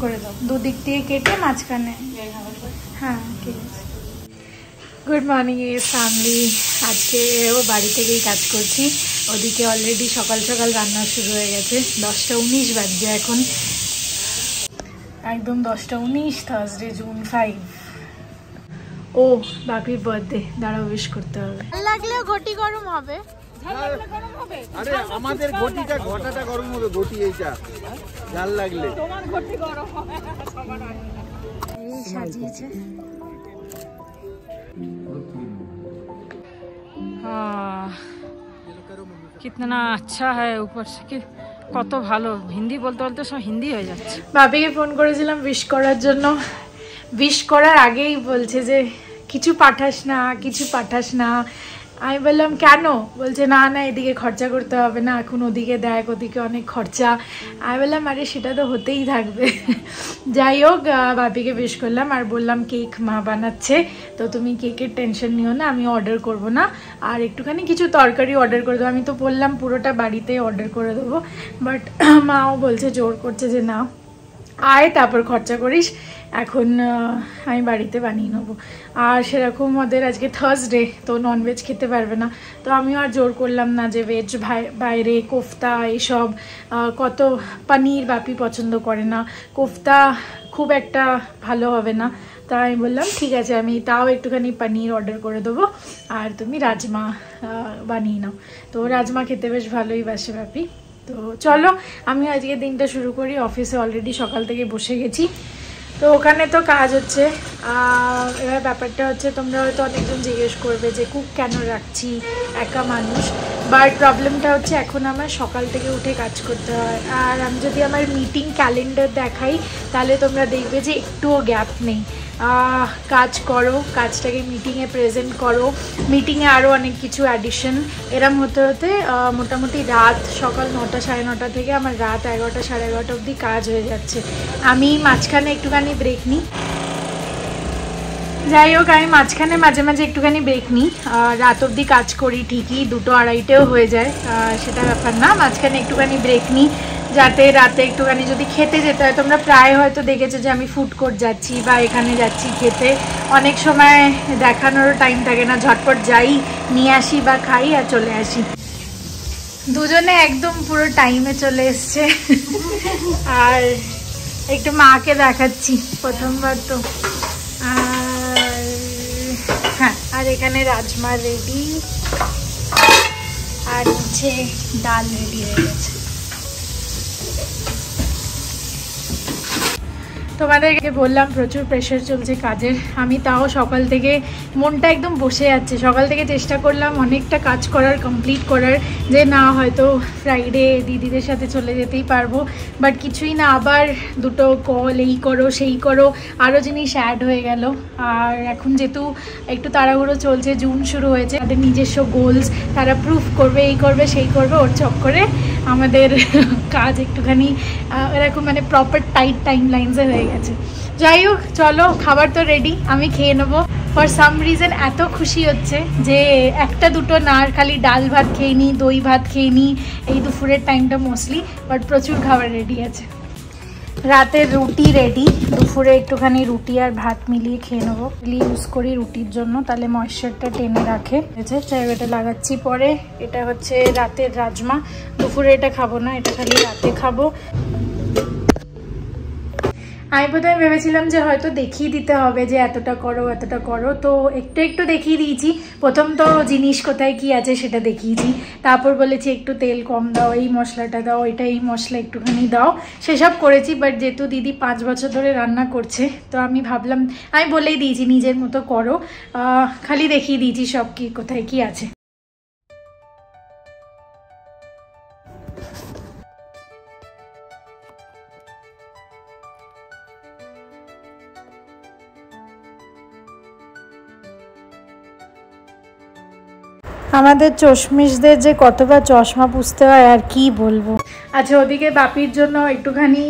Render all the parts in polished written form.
করে দাও, দুদিক দিয়ে কেটে মাঝখানে। হ্যাঁ ঠিক আছে। গুড মর্নিং এ ফ্যামিলি। আজকে ও বাড়ি থেকেই কাজ করছি। ওদিকে অলরেডি সকাল সকাল রান্না শুরু হয়ে গেছে। 10টা 19 বাজছে এখন, একদম 10টা 19, থার্সডে June 5। ও বাপির বার্থডে, দাঁড়াও উইশ করতে হবে। লাগলেও ঘটি গরম হবে। আরে আমাদের ঘটিটা ঘটাটা গরম হবে, ঘটি এইটা জাল লাগলে তোমার ঘটি গরম হবে। এই সাজিয়েছে। कितना अच्छा है ऊपर से कि কত ভালো। হিন্দি বলতে বলতে সব হিন্দি হয়ে যাচ্ছে। বাপিকে ফোন করেছিলাম উইশ করার জন্য। উইশ করার আগেই বলছে যে কিছু পাঠাস না, কিছু পাঠাস না। আমি বললাম কেন? বলছে না না এদিকে খরচা করতে হবে না, এখন ওদিকে দেখ, ওদিকে অনেক খরচা। আমি বললাম আরে সেটা তো হতেই থাকবে। যাই হোক, বাপিকে উইশ করলাম আর বললাম কেক মা বানাচ্ছে, তো তুমি কেকের টেনশন নিও না, আমি অর্ডার করব না, আর একটুখানি কিছু তরকারি অর্ডার করে দেবো। আমি তো বললাম পুরোটা বাড়িতে অর্ডার করে দেবো, বাট মাও বলছে, জোর করছে যে না আয় তারপর খরচা করিস, এখন আমি বাড়িতে বানিয়ে নেবো। আর সেরকম ওদের আজকে থার্সডে, তো ননভেজ খেতে পারবে না, তো আমিও আর জোর করলাম না যে ভেজ বাইরে কোফতা এইসব, কত পনির বাপি পছন্দ করে না, কোফতা খুব একটা ভালো হবে না, তাই আমি বললাম ঠিক আছে আমি তাও একটুখানি পনির অর্ডার করে দেবো আর তুমি রাজমা বানিয়ে নাও। তো রাজমা খেতে বেশ ভালোই বাসে বাপি। তো চলো আমি আজকে দিনটা শুরু করি। অফিসে অলরেডি সকাল থেকে বসে গেছি, তো ওখানে তো কাজ হচ্ছে। এবার ব্যাপারটা হচ্ছে, তোমরা হয়তো অনেকজন জিজ্ঞেস করবে যে কুক কেন রাখছি, একা মানুষ, বাট প্রবলেমটা হচ্ছে এখন আমার সকাল থেকে উঠে কাজ করতে হয়। আর আমি যদি আমার মিটিং ক্যালেন্ডার দেখাই তাহলে তোমরা দেখবে যে একটুও গ্যাপ নেই। কাজ করো, কাজটাকে মিটিংয়ে প্রেজেন্ট করো, মিটিংয়ে আরও অনেক কিছু অ্যাডিশন, এরম হতে হতে মোটামুটি রাত সকাল 9টা 9:30 থেকে আমার রাত 11টা 11:30 অবধি কাজ হয়ে যাচ্ছে। আমি মাঝখানে একটুখানি ব্রেক নিই, যাই হোক আমি মাঝখানে মাঝে মাঝে একটুখানি ব্রেক নিই। রাত অবধি কাজ করি ঠিকই, 2টো 2:30ও হয়ে যায়, সেটা ব্যাপার না, মাঝখানে একটুখানি ব্রেক নিই যাতে রাতে একটুখানি যদি খেতে যেতে হয়। তোমরা প্রায় হয়তো দেখেছো যে আমি ফুড কোর্ট যাচ্ছি বা এখানে যাচ্ছি খেতে, অনেক সময় দেখানোরও টাইম থাকে না, ঝটপট যাই নিয়ে আসি বা খাই আর চলে আসি। দুজনে একদম পুরো টাইমে চলে এসছে। আর একটু মাকে দেখাচ্ছি প্রথমবার তো। হ্যাঁ, আর এখানে রাজমা রেডি আর হচ্ছে ডাল রেডি হয়ে গেছে। তোমাদেরকে বললাম প্রচুর প্রেশার চলছে কাজের, আমি তাও সকাল থেকে মনটা একদম বসে যাচ্ছে। সকাল থেকে চেষ্টা করলাম অনেকটা কাজ করার, কমপ্লিট করার, যে না হয়তো ফ্রাইডে দিদিদের সাথে চলে যেতেই পারবো, বাট কিছুই না, আবার 2টো কল, এই করো সেই করো, আরও জিনিস অ্যাড হয়ে গেল। আর এখন যেহেতু একটু তাড়াহুড়ো চলছে, জুন শুরু হয়েছে, তাদের নিজস্ব গোলস, তারা প্রুফ করবে, এই করবে সেই করবে, ওর চক্করে আমাদের কাজ একটুখানি এরকম মানে প্রপার টাইট টাইম লাইন্সে হয়ে গেছে। যাই হোক চলো, খাবার তো রেডি, আমি খেয়ে নেবো। ফর সাম রিজন এত খুশি হচ্ছে যে 1টা 2টো না, খালি ডাল ভাত খেয়ে নিই, দই ভাত খেয়ে নিই এই দুপুরের টাইমটা মোস্টলি, বাট প্রচুর খাবার রেডি আছে। রাতের রুটি রেডি, দুপুরে একটুখানি রুটি আর ভাত মিলিয়ে খেয়ে নেবো। ইউজ করি রুটির জন্য, তাহলে ময়েশ্চারটা টেনে রাখে। এটা লাগাচ্ছি পরে। এটা হচ্ছে রাতের রাজমা, দুপুরে এটা খাবো না, এটা খালি রাতে খাবো। আমি প্রথমে ভেবেছিলাম যে হয়তো দেখিয়ে দিতে হবে যে এতটা করো এতটা করো, তো একটু একটু দেখিয়ে দিয়েছি। প্রথম তো জিনিস কোথায় কি আছে সেটা দেখিয়েছি, তারপর বলেছি একটু তেল কম দাও, এই মশলাটা দাও, এটা এই মশলা একটুখানি দাও, সেসব করেছি। বাট যেহেতু দিদি 5 বছর ধরে রান্না করছে, তো আমি ভাবলাম, আমি বলেই দিয়েছি নিজের মতো করো, খালি দেখিয়ে দিয়েছি সব কি কোথায় কি আছে। আমাদের চশমিশদের যে কতবার চশমা পুষতে হয় আর কি বলবো। আচ্ছা, ওদিকে বাপির জন্য একটুখানি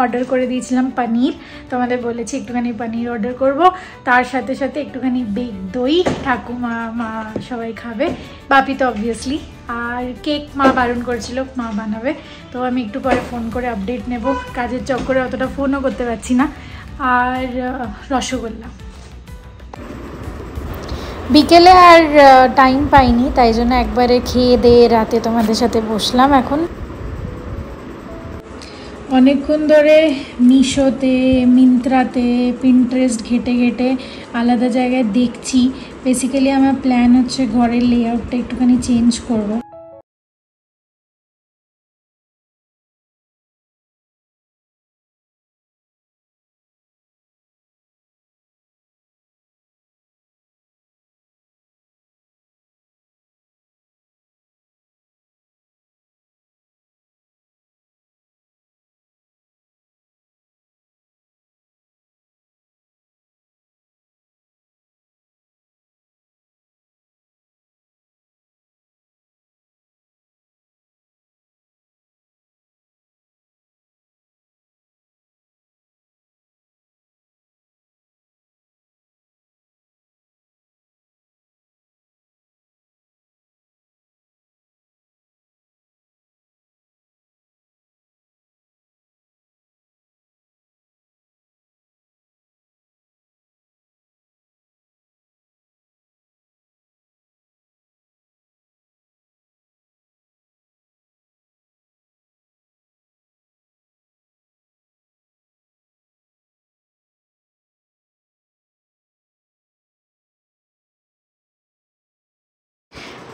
অর্ডার করে দিয়েছিলাম পনির, তোমাদের বলেছি একটুখানি পনির অর্ডার করব, তার সাথে সাথে একটুখানি বেক দই, ঠাকুমা মা সবাই খাবে, বাপি তো অবভিয়াসলি, আর কেক মা বারণ করেছিল, মা বানাবে। তো আমি একটু পরে ফোন করে আপডেট নেব, কাজের চক্করে অতটা ফোনও করতে পারছি না। আর রসগোল্লা বিকেলে আর টাইম পাইনি, তাই জন্য একবারে খেয়ে দিয়ে রাতে তোমাদের সাথে বসলাম। এখন অনেকক্ষণ ধরে মিশোতে, মিন্ত্রাতে, পিন্টারেস্ট ঘেটে ঘেটে আলাদা জায়গায় দেখছি। বেসিক্যালি আমার প্ল্যান হচ্ছে ঘরের লেআউটটা একটুখানি চেঞ্জ করব।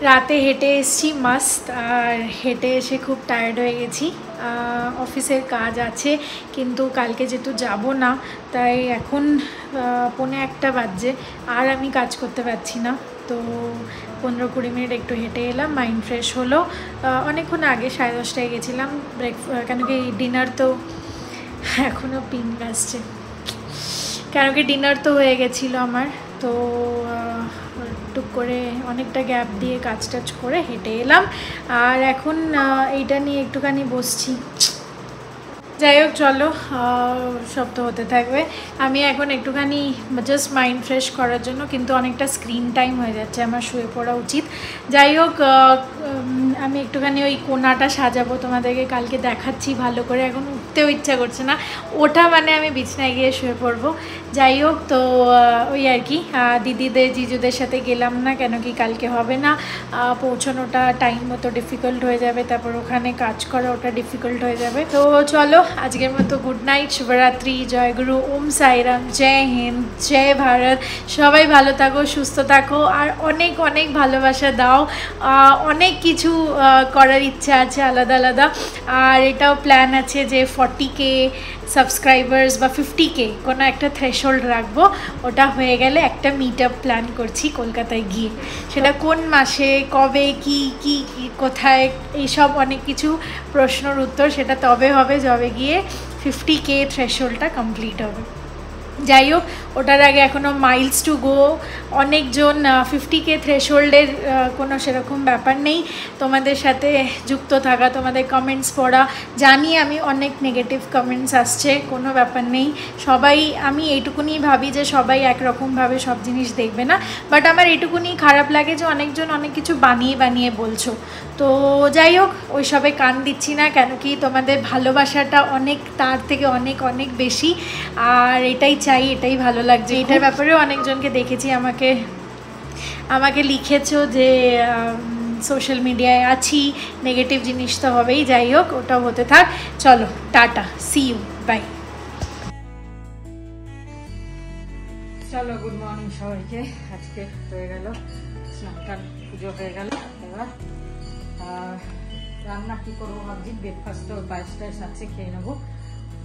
রাতে হেঁটে এসেছি মাস্ত, আর হেঁটে এসে খুব টায়ার্ড হয়ে গেছি। অফিসের কাজ আছে, কিন্তু কালকে যেহেতু যাব না, তাই এখন 1:45 বাজছে, আর আমি কাজ করতে পারছি না। তো 15-20 মিনিট একটু হেঁটে এলাম, মাইন্ড ফ্রেশ হলো। অনেকক্ষণ আগে 10:30টায় গেছিলাম কেন কি ডিনার তো এখনও পিন আসছে, কেন কি ডিনার তো হয়ে গেছিলো আমার। তো টুক করে অনেকটা গ্যাপ দিয়ে কাজ টাজ করে হেঁটে এলাম, আর এখন এইটা নিয়ে একটুখানি বসছি। যাই হোক, চলো, সব তো হতে থাকবে। আমি এখন একটুখানি জাস্ট মাইন্ড ফ্রেশ করার জন্য, কিন্তু অনেকটা স্ক্রিন টাইম হয়ে যাচ্ছে, আমার শুয়ে পড়া উচিত। যাই হোক, আমি একটুখানি ওই কোনাটা সাজাবো, তোমাদেরকে কালকে দেখাচ্ছি ভালো করে। এখন উঠতেও ইচ্ছা করছে না, ওটা মানে আমি বিছনায় গিয়ে শুয়ে পড়বো। যাই হোক, তো ওই আর কি, দিদিদের জিজুদের সাথে গেলাম না, কেন কি কালকে হবে না, পৌঁছানোটা টাইম মতো ডিফিকাল্ট হয়ে যাবে, তারপর ওখানে কাজ করা ওটা ডিফিকাল্ট হয়ে যাবে। তো চলো, আজকের মতো গুড নাইট, শুভরাত্রি, জয় গুরু, ওম সাইরাম, জয় হিন্দ, জয় ভারত। সবাই ভালো থাকো, সুস্থ থাকো, আর অনেক অনেক ভালোবাসা দাও। অনেক কিছু করার ইচ্ছা আছে আলাদা আলাদা, আর এটাও প্ল্যান আছে যে 40K সাবস্ক্রাইবার্স বা 50K কোনো একটা থ্রেশহোল্ড রাখবো। ওটা হয়ে গেলে একটা মিট আপ প্ল্যান করছি কলকাতায় গিয়ে, সেটা কোন মাসে, কবে, কি কি কোথায়, এইসব অনেক কিছু প্রশ্নর উত্তর সেটা তবে হবে যবে গিয়ে 50K থ্রেশহোল্ডটা কমপ্লিট হবে। যাই হোক, ওটার আগে এখনও মাইলস টু গো। অনেকজন 50K থ্রেশহোল্ডের কোনো সেরকম ব্যাপার নেই, তোমাদের সাথে যুক্ত থাকা, তোমাদের কমেন্টস পড়া। জানি আমি অনেক নেগেটিভ কমেন্টস আসছে, কোনো ব্যাপার নেই। সবাই, আমি এইটুকুনি ভাবি যে সবাই একরকমভাবে সব জিনিস দেখবে না, বাট আমার এইটুকুনি খারাপ লাগে যে অনেকজন অনেক কিছু বানিয়ে বানিয়ে বলছো। তো যাই হোক, ওই সবে কান দিচ্ছি না, কেন কি তোমাদের ভালোবাসাটা অনেক, তার থেকে অনেক অনেক বেশি, আর এটাই চাই, এটাই ভালো লাগছে। এটার ব্যাপারেও অনেকজনকে দেখেছি আমাকে লিখেছো যে সোশ্যাল মিডিয়ায় আছি, নেগেটিভ জিনিস তো হবেই। যাই হোক, ওটাও হতে থাক। চলো, টাটা, সি ইউ, বাই। চলো, গুড মর্নিং সবাইকে। আজকে হয়ে গেল স্নান, পুজো হয়ে গেল, এবার রান্না কি করবো ভাবছি। ব্রেকফাস্ট তো পায়েস টায়েস আছে, খেয়ে নেবো।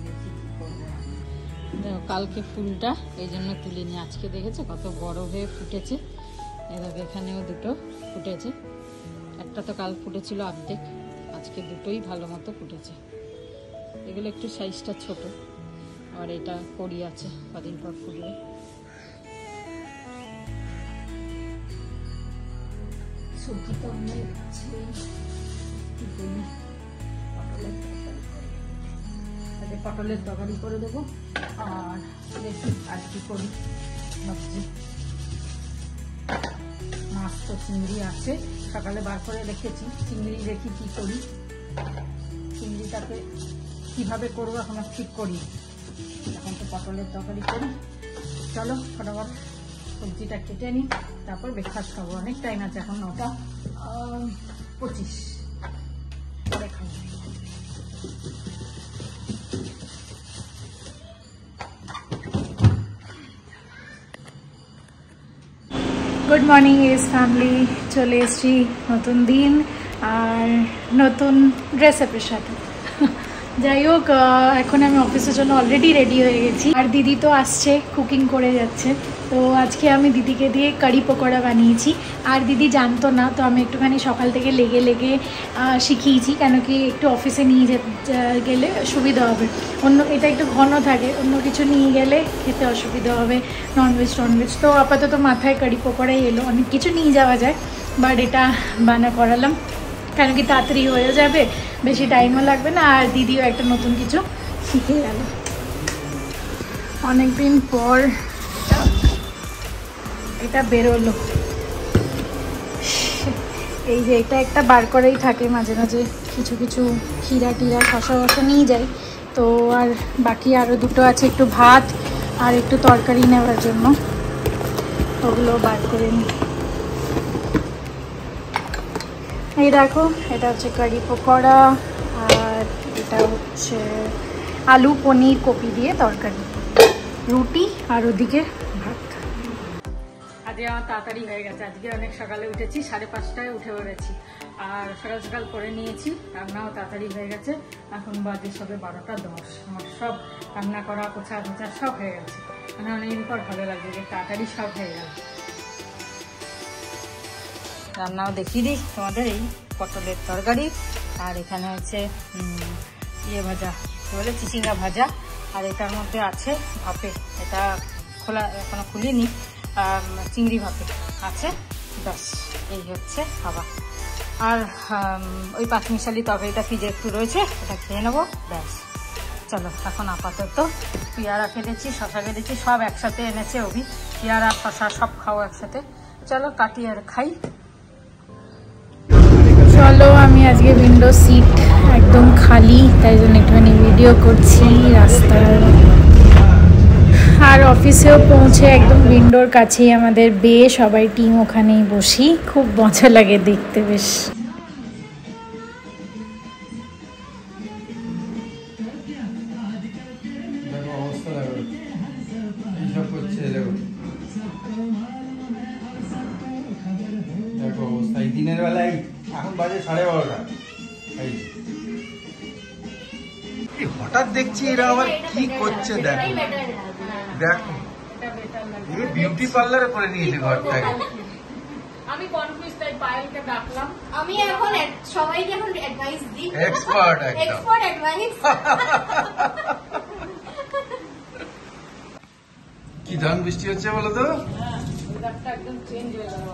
দেখি কি করবো। কালকে ফুলটা এই জন্য তুলিনি, আজকে দেখেছে কত বড় হয়ে ফুটেছে। এবার এখানেও দুটো ফুটেছে, একটা তো কাল ফুটেছিল অর্ধেক, আজকে দুটোই ভালো মতো ফুটেছে। এগুলো একটু সাইজটা ছোট, আর এটা কড়ি আছে, কদিন পর ফুটবে। সবজি তো অনেক আছে, পটলের তরকারি করে দেবো। আর দেখি আর কি করি ভাবছি। মাছ তো চিংড়ি আছে, সকালে বার করে রেখেছি। চিংড়ি দেখি কি করি, চিংড়িটাকে কিভাবে করবো এখন ঠিক করি। এখন তো পটলের তরকারি করি। চলো ফটাফট সবজিটা কেটে নিই, তারপর ব্রেকফাস্ট খাবো। অনেক টাইম আছে, এখন 9:25 খাবো। গুড মর্নিং এস ফ্যামিলি, চলে এসছি নতুন দিন আর নতুন ড্রেস আপের সাথে। যাই হোক, এখন আমি অফিসের জন্য অলরেডি রেডি হয়ে গেছি। আর দিদি তো আসছে, কুকিং করে যাচ্ছে। তো আজকে আমি দিদিকে দিয়ে কারি পকোড়া বানিয়েছি। আর দিদি জানতো না, তো আমি একটুখানি সকাল থেকে লেগে লেগে শিখিয়েছি, কেন কি একটু অফিসে নিয়ে গেলে সুবিধা হবে। এটা একটু ঘন থাকে, অন্য কিছু নিয়ে গেলে খেতে অসুবিধা হবে, ননভেজ। তো আপাতত মাথায় কারি পকোড়াই এলো। অনেক কিছু নিয়ে যাওয়া যায়, বাট এটা করালাম, কেন কি তাড়াতাড়ি হয়ে যাবে, বেশি টাইমও লাগবে না। আর দিদিও একটা নতুন কিছু শিখে গেল। অনেকদিন পর এটা বেরোলো। এই যে এটা একটা বার করেই থাকে, মাঝে মাঝে কিছু কিছু ক্ষীরা টিরা শশা নিয়ে যাই। তো আর বাকি আরও দুটো আছে, একটু ভাত আর একটু তরকারি নেওয়ার জন্য, ওগুলো বার করে নিই। এই দেখো, এটা হচ্ছে কারি পকোড়া, আর এটা হচ্ছে আলু পনির কপি দিয়ে তরকারি, রুটি, আর ওদিকে ভাত। আজকে আমার তাড়াতাড়ি হয়ে গেছে। আজকে অনেক সকালে উঠেছি, 5:30টায় উঠে পড়েছি। আর সকাল সকাল করে নিয়েছি, রান্নাও তাড়াতাড়ি হয়ে গেছে। এখন বাজে সবে 12:10। আমার সব রান্না করা, কোচা ঘোচা সব হয়ে গেছে। মানে অনেকদিন পর ভালো লাগছে যে তাড়াতাড়ি সব হয়ে গেল। রান্নাও দেখিয়ে দিই তোমাদের। এই পটলের তরকারি, আর এখানে হচ্ছে ভাজা, কি বলে, চিচিঙ্গা ভাজা। আর এটার মধ্যে আছে ভাপে, এটা খোলা এখনো খুলিনি, চিংড়ি ভাপে আছে। ব্যাস, এই হচ্ছে খাবার। আর ওই 5 মিশালি তরকারিটা ফ্রিজে একটু রয়েছে, এটা খেয়ে নেবো। ব্যাস, চলো এখন আপাতত পেয়ারা কেটেছি, শশা কেটেছি, সব একসাথে এনেছে অভি। পেয়ারা শশা সব খাও একসাথে। চলো কাটি আর খাই। চলো, আমি আজকে উইন্ডো সিট একদম খালি, তাই জন্য একটুখানি ভিডিও করছি রাস্তার। আর অফিসেও পৌঁছে একদম উইন্ডোর কাছেই আমাদের বে, সবাই টিম ওখানেই বসি। খুব মজা লাগে দেখতে বেশ। দিনের বেলায় এখন বাজে 12:30। হঠাৎ দেখছি এরা আবার কি করছে, দেখো দেখো, বিউটি পার্লারে করে নিয়েছে ঘরটাকে। আমি কনফিউজ, তাই পায়েলকে ডাকলাম। আমি এখন সবাইকে এখন অ্যাডভাইস দিই, এক্সপার্ট অ্যাডভাইস। কি দারুণ বৃষ্টি হচ্ছে বলো তো, একদম চেঞ্জ হয়ে গেল।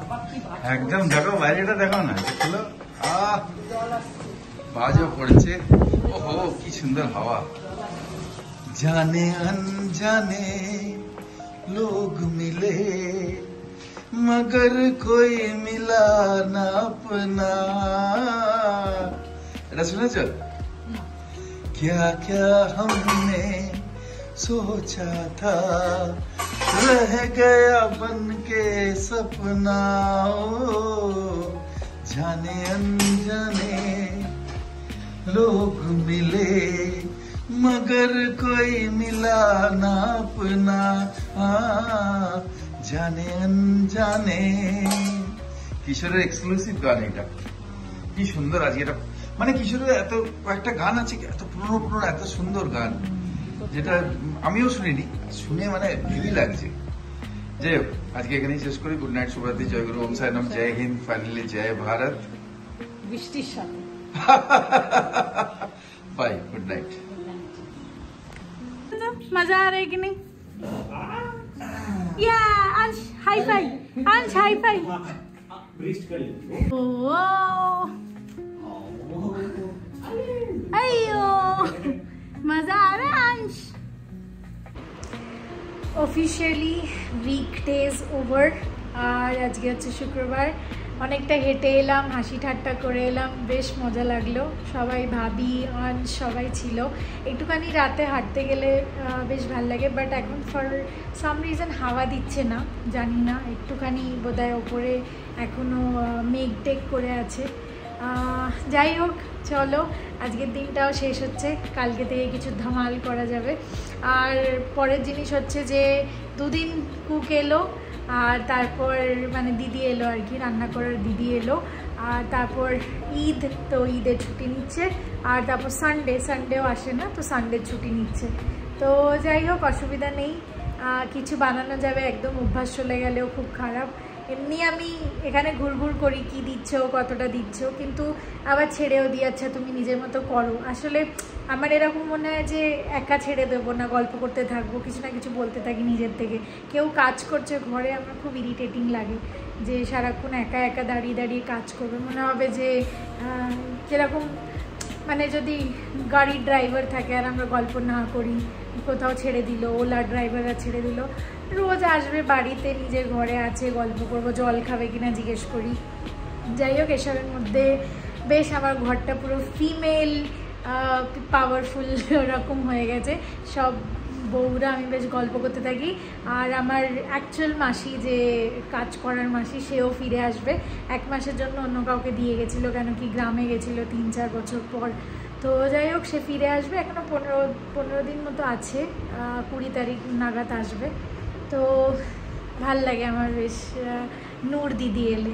একদম দেখো বাইরেটা দেখো না, দেখলো বাজও পড়েছে। ওহো কি সুন্দর হাওয়া। জানে अनजाने लोग मिले मगर कोई मिला ना अपना। এটা শুনেছ? क्या क्या हमने सोचा था रह गया बन के सपना। जाने अनजाने लोग मिले मगर कोई मिला ना अपना। जाने अनजाने, কিশোরের এক্সক্লুসিভ গান এটা। কি সুন্দর আজকে এটা, মানে কিশোরের এত কয়েকটা গান আছে, এত পুরনো এত সুন্দর গান, যেটা আমিও শুনিনি, শুনে মানে হেভি লাগছে। যাই হোক, আজকে এখানেই শেষ করি। গুড নাইট, শুভরাত্রি, জয় গুরু, ওম সাইরাম, জয় হিন্দ, ফাইনালি জয় ভারত। বৃষ্টির সাথে बाय, गुड नाइट। मजा आ रहा है कि नहीं? या अंश हाई फाई, अंश हाई फाई। ओ अयो मजा आ रहा है अंश। Officially weekdays over. আর আজকে হচ্ছে শুক্রবার, অনেকটা হেঁটে এলাম, হাসি ঠাট্টা করে এলাম, বেশ মজা লাগলো। সবাই ভাবি অঞ্চ সবাই ছিল। একটুখানি রাতে হাঁটতে গেলে বেশ ভালো লাগে, বাট এখন ফর সাম রিজন হাওয়া দিচ্ছে না, জানি না, একটুখানি বোধহয় ওপরে এখনও মেঘ টেক করে আছে। যাই হোক, চলো আজকের দিনটাও শেষ হচ্ছে, কালকে থেকে কিছু ধামাল করা যাবে। আর পরের জিনিস হচ্ছে যে 2 দিন কুক এলো, আর তারপর মানে দিদি এলো আর কি, রান্না করার দিদি এলো। আর তারপর ঈদ, তো ঈদের ছুটি নিচ্ছে। আর তারপর সানডেও আসে না, তো সানডের ছুটি নিচ্ছে। তো যাই হোক, অসুবিধা নেই, কিছু বানানো যাবে। একদম অভ্যাস চলে গেলেও খুব খারাপ। এমনি আমি এখানে ঘুরঘুর করি, কি দিচ্ছ, কতটা দিচ্ছ, কিন্তু আবার ছেড়েও দিই, আচ্ছা তুমি নিজের মতো করো। আসলে আমার এরকম মনে হয় যে একা ছেড়ে দেবো না, গল্প করতে থাকবো, কিছু না কিছু বলতে থাকি নিজের থেকে। কেউ কাজ করছে ঘরে, আমার খুব ইরিটেটিং লাগে যে সারাক্ষণ একা একা দাঁড়িয়ে দাঁড়িয়ে কাজ করবে। মনে হবে যে কীরকম, মানে যদি গাড়ির ড্রাইভার থাকে আর আমরা গল্প না করি, কোথাও ছেড়ে দিল, ওলা ড্রাইভাররা ছেড়ে দিল, রোজ আসবে বাড়িতে, নিজের ঘরে আছে, গল্প করবো, জল খাবে কিনা জিজ্ঞেস করি। যাই হোক, এসবের মধ্যে বেশ আমার ঘরটা পুরো ফিমেল পাওয়ারফুল ওরকম হয়ে গেছে। সব বউরা আমি বেশ গল্প করতে থাকি। আর আমার অ্যাকচুয়াল মাসি, যে কাজ করার মাসি, সেও ফিরে আসবে। 1 মাসের জন্য অন্য কাউকে দিয়ে গেছিলো, কেন কি গ্রামে গেছিলো 3-4 বছর পর। তো যাই হোক, সে ফিরে আসবে, এখনও 15 দিন মতো আছে, 20 তারিখ নাগাদ আসবে। তো ভাল লাগে আমার বেশ নূর দিদি এলে।